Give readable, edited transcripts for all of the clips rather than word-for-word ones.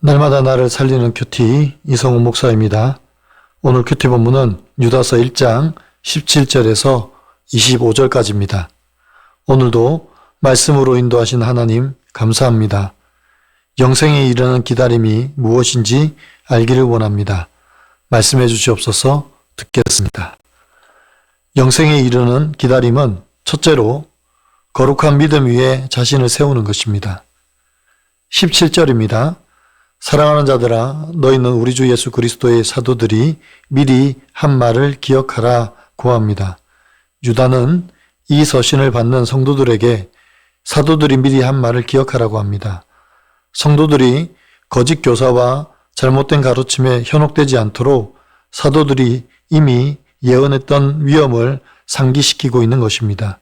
날마다 나를 살리는 큐티 이성훈 목사입니다. 오늘 큐티 본문은 유다서 1장 17절에서 25절까지입니다. 오늘도 말씀으로 인도하신 하나님 감사합니다. 영생에 이르는 기다림이 무엇인지 알기를 원합니다. 말씀해 주시옵소서. 듣겠습니다. 영생에 이르는 기다림은 첫째로 거룩한 믿음 위에 자신을 세우는 것입니다. 17절입니다. 사랑하는 자들아, 너희는 우리 주 예수 그리스도의 사도들이 미리 한 말을 기억하라 고합니다. 유다는 이 서신을 받는 성도들에게 사도들이 미리 한 말을 기억하라고 합니다. 성도들이 거짓 교사와 잘못된 가르침에 현혹되지 않도록 사도들이 이미 예언했던 위험을 상기시키고 있는 것입니다.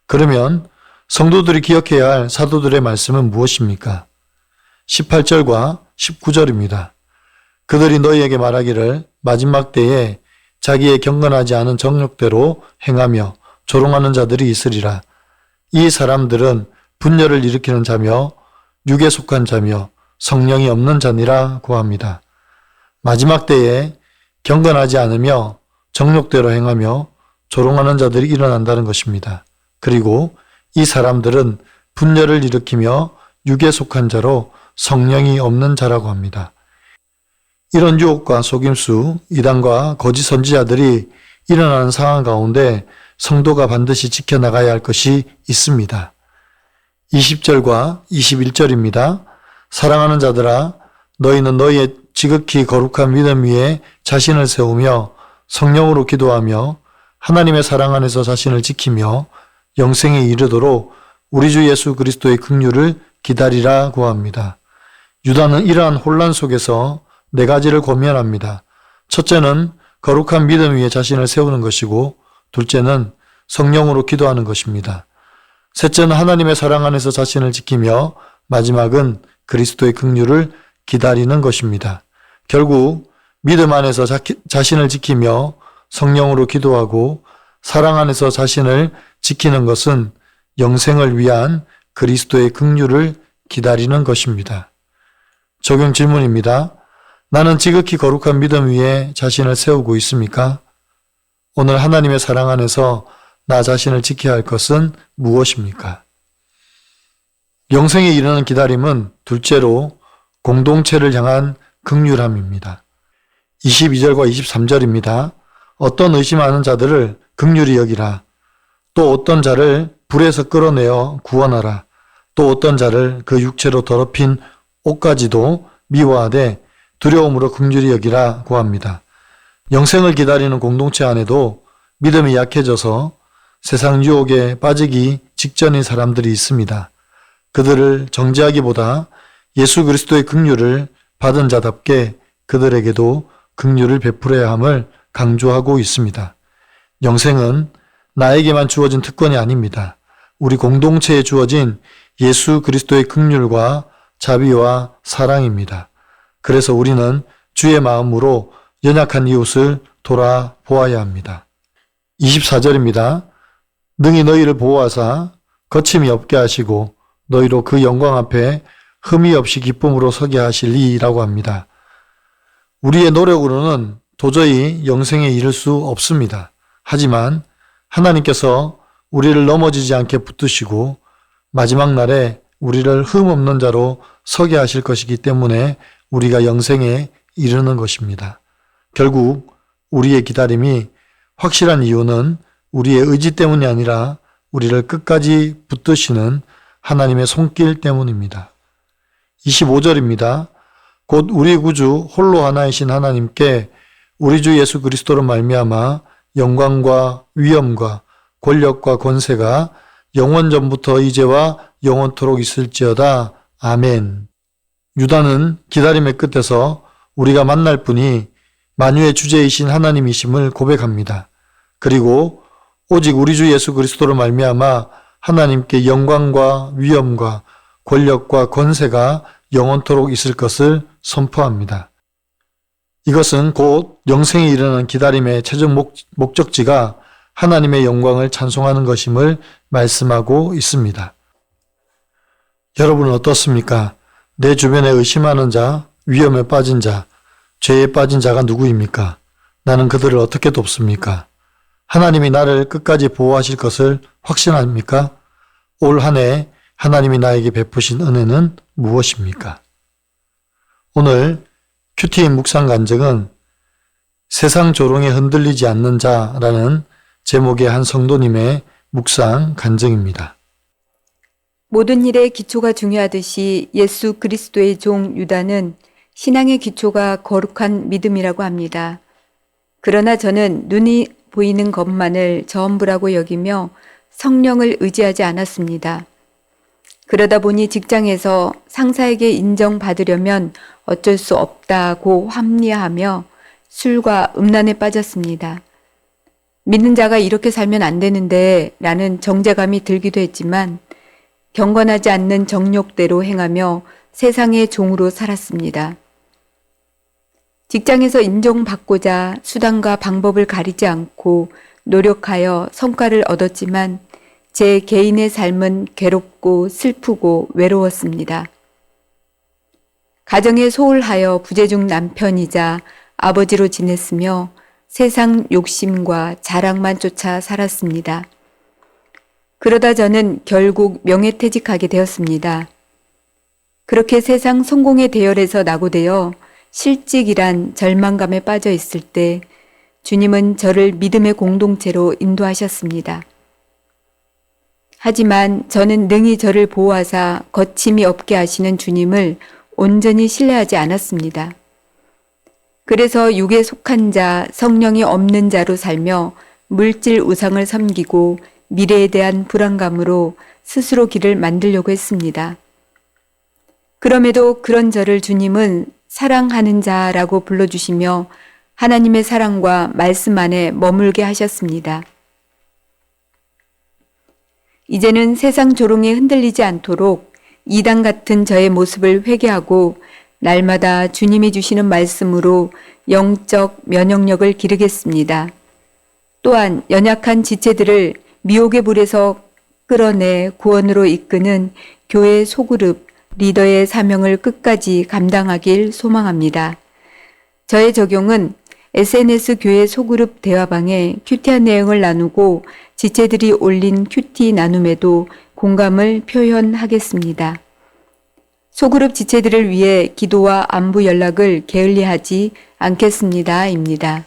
그러면 성도들이 기억해야 할 사도들의 말씀은 무엇입니까? 18절과 19절입니다. 그들이 너희에게 말하기를 마지막 때에 자기의 경건하지 않은 정욕대로 행하며 조롱하는 자들이 있으리라. 이 사람들은 분열을 일으키는 자며 육에 속한 자며 성령이 없는 자니라 고합니다. 마지막 때에 경건하지 않으며 정욕대로 행하며 조롱하는 자들이 일어난다는 것입니다. 그리고 이 사람들은 분열을 일으키며 육에 속한 자로 성령이 없는 자라고 합니다. 이런 유혹과 속임수, 이단과 거짓 선지자들이 일어나는 상황 가운데 성도가 반드시 지켜나가야 할 것이 있습니다. 20절과 21절입니다. 사랑하는 자들아, 너희는 너희의 지극히 거룩한 믿음 위에 자신을 세우며 성령으로 기도하며 하나님의 사랑 안에서 자신을 지키며 영생에 이르도록 우리 주 예수 그리스도의 긍휼을 기다리라 고합니다. 유다는 이러한 혼란 속에서 네 가지를 고민합니다. 첫째는 거룩한 믿음 위에 자신을 세우는 것이고, 둘째는 성령으로 기도하는 것입니다. 셋째는 하나님의 사랑 안에서 자신을 지키며, 마지막은 그리스도의 긍휼을 기다리는 것입니다. 결국 믿음 안에서 자신을 지키며 성령으로 기도하고 사랑 안에서 자신을 지키는 것은 영생을 위한 그리스도의 긍휼을 기다리는 것입니다. 적용 질문입니다. 나는 지극히 거룩한 믿음 위에 자신을 세우고 있습니까? 오늘 하나님의 사랑 안에서 나 자신을 지켜야 할 것은 무엇입니까? 영생에 이르는 기다림은 둘째로 공동체를 향한 긍휼함입니다. 22절과 23절입니다. 어떤 의심하는 자들을 긍휼히 여기라. 또 어떤 자를 불에서 끌어내어 구원하라. 또 어떤 자를 그 육체로 더럽힌 옷까지도 미워하되 두려움으로 긍휼히 여기라 고합니다. 영생을 기다리는 공동체 안에도 믿음이 약해져서 세상 유혹에 빠지기 직전인 사람들이 있습니다. 그들을 정죄하기보다 예수 그리스도의 긍휼을 받은 자답게 그들에게도 긍휼을 베풀어야 함을 강조하고 있습니다. 영생은 나에게만 주어진 특권이 아닙니다. 우리 공동체에 주어진 예수 그리스도의 긍휼과 자비와 사랑입니다. 그래서 우리는 주의 마음으로 연약한 이웃을 돌아보아야 합니다. 24절입니다. 능히 너희를 보호하사 거침이 없게 하시고 너희로 그 영광 앞에 흠이 없이 기쁨으로 서게 하시리라고 합니다. 우리의 노력으로는 도저히 영생에 이를 수 없습니다. 하지만 하나님께서 우리를 넘어지지 않게 붙드시고 마지막 날에 우리를 흠 없는 자로 서게 하실 것이기 때문에 우리가 영생에 이르는 것입니다. 결국 우리의 기다림이 확실한 이유는 우리의 의지 때문이 아니라 우리를 끝까지 붙드시는 하나님의 손길 때문입니다. 25절입니다. 곧 우리 구주 홀로 하나이신 하나님께 우리 주 예수 그리스도로 말미암아 영광과 위엄과 권력과 권세가 영원 전부터 이제와 영원토록 있을지어다. 아멘. 유다는 기다림의 끝에서 우리가 만날 분이 만유의 주제이신 하나님이심을 고백합니다. 그리고 오직 우리 주 예수 그리스도로 말미암아 하나님께 영광과 위엄과 권력과 권세가 영원토록 있을 것을 선포합니다. 이것은 곧 영생에 이르는 기다림의 최종 목적지가 하나님의 영광을 찬송하는 것임을 말씀하고 있습니다. 여러분은 어떻습니까? 내 주변에 의심하는 자, 위험에 빠진 자, 죄에 빠진 자가 누구입니까? 나는 그들을 어떻게 돕습니까? 하나님이 나를 끝까지 보호하실 것을 확신합니까? 올 한 해 하나님이 나에게 베푸신 은혜는 무엇입니까? 오늘 큐티인 묵상 간증은 세상 조롱에 흔들리지 않는 자라는 제목의 한 성도님의 묵상 간증입니다. 모든 일의 기초가 중요하듯이 예수 그리스도의 종 유다는 신앙의 기초가 거룩한 믿음이라고 합니다. 그러나 저는 눈이 보이는 것만을 전부라고 여기며 성령을 의지하지 않았습니다. 그러다 보니 직장에서 상사에게 인정받으려면 어쩔 수 없다고 합리화하며 술과 음란에 빠졌습니다. 믿는 자가 이렇게 살면 안 되는데 라는 정죄감이 들기도 했지만 경건하지 않는 정욕대로 행하며 세상의 종으로 살았습니다. 직장에서 인정받고자 수단과 방법을 가리지 않고 노력하여 성과를 얻었지만 제 개인의 삶은 괴롭고 슬프고 외로웠습니다. 가정에 소홀하여 부재중 남편이자 아버지로 지냈으며 세상 욕심과 자랑만 쫓아 살았습니다. 그러다 저는 결국 명예퇴직하게 되었습니다. 그렇게 세상 성공의 대열에서 낙오되어 실직이란 절망감에 빠져 있을 때 주님은 저를 믿음의 공동체로 인도하셨습니다. 하지만 저는 능히 저를 보호하사 거침이 없게 하시는 주님을 온전히 신뢰하지 않았습니다. 그래서 육에 속한 자, 성령이 없는 자로 살며 물질 우상을 섬기고 미래에 대한 불안감으로 스스로 길을 만들려고 했습니다. 그럼에도 그런 저를 주님은 사랑하는 자라고 불러주시며 하나님의 사랑과 말씀 안에 머물게 하셨습니다. 이제는 세상 조롱에 흔들리지 않도록 이단 같은 저의 모습을 회개하고 날마다 주님이 주시는 말씀으로 영적 면역력을 기르겠습니다. 또한 연약한 지체들을 미혹의 불에서 끌어내 구원으로 이끄는 교회 소그룹 리더의 사명을 끝까지 감당하길 소망합니다. 저의 적용은 SNS 교회 소그룹 대화방에 큐티한 내용을 나누고 지체들이 올린 큐티 나눔에도 공감을 표현하겠습니다. 소그룹 지체들을 위해 기도와 안부 연락을 게을리하지 않겠습니다.입니다.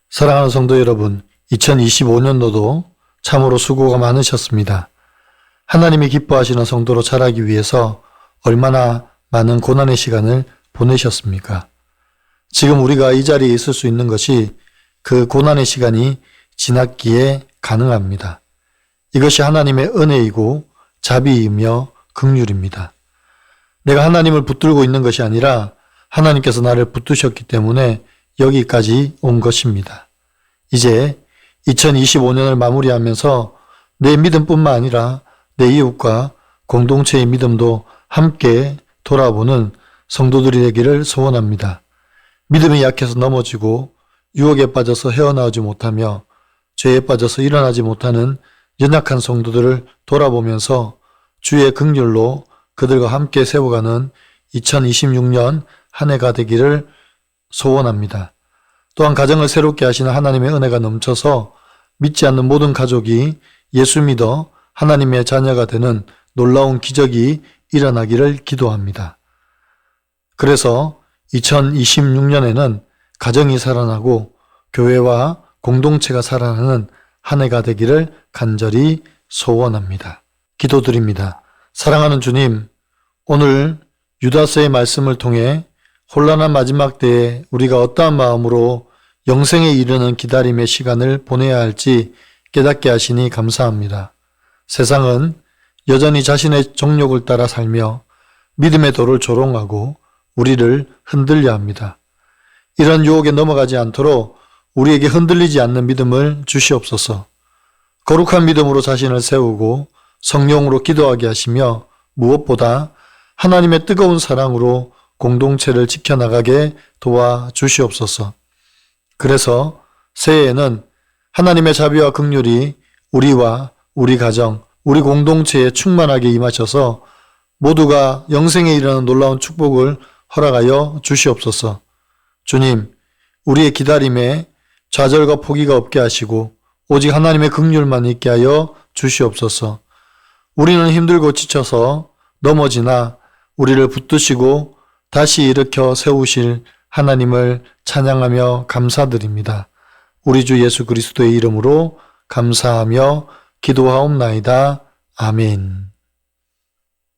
사랑하는 성도 여러분, 2025년도도 참으로 수고가 많으셨습니다. 하나님이 기뻐하시는 성도로 자라기 위해서 얼마나 많은 고난의 시간을 보내셨습니까? 지금 우리가 이 자리에 있을 수 있는 것이 그 고난의 시간이 지났기에 가능합니다. 이것이 하나님의 은혜이고 자비이며 긍휼입니다. 내가 하나님을 붙들고 있는 것이 아니라 하나님께서 나를 붙드셨기 때문에 여기까지 온 것입니다. 이제 2025년을 마무리하면서 내 믿음뿐만 아니라 내 이웃과 공동체의 믿음도 함께 돌아보는 성도들이 되기를 소원합니다. 믿음이 약해서 넘어지고 유혹에 빠져서 헤어나오지 못하며 죄에 빠져서 일어나지 못하는 연약한 성도들을 돌아보면서 주의 긍휼로 그들과 함께 세워가는 2026년 한 해가 되기를 소원합니다. 또한 가정을 새롭게 하시는 하나님의 은혜가 넘쳐서 믿지 않는 모든 가족이 예수 믿어 하나님의 자녀가 되는 놀라운 기적이 일어나기를 기도합니다. 그래서 2026년에는 가정이 살아나고 교회와 공동체가 살아나는 한 해가 되기를 간절히 소원합니다. 기도드립니다. 사랑하는 주님, 오늘 유다서의 말씀을 통해 혼란한 마지막 때에 우리가 어떠한 마음으로 영생에 이르는 기다림의 시간을 보내야 할지 깨닫게 하시니 감사합니다. 세상은 여전히 자신의 정욕을 따라 살며 믿음의 도를 조롱하고 우리를 흔들려 합니다. 이런 유혹에 넘어가지 않도록 우리에게 흔들리지 않는 믿음을 주시옵소서. 거룩한 믿음으로 자신을 세우고 성령으로 기도하게 하시며 무엇보다 하나님의 뜨거운 사랑으로 공동체를 지켜나가게 도와주시옵소서. 그래서 새해에는 하나님의 자비와 긍휼이 우리와 우리 가정, 우리 공동체에 충만하게 임하셔서 모두가 영생에 이르는 놀라운 축복을 허락하여 주시옵소서. 주님, 우리의 기다림에 좌절과 포기가 없게 하시고 오직 하나님의 긍휼만 있게 하여 주시옵소서. 우리는 힘들고 지쳐서 넘어지나 우리를 붙드시고 다시 일으켜 세우실 하나님을 찬양하며 감사드립니다. 우리 주 예수 그리스도의 이름으로 감사하며 기도하옵나이다. 아멘.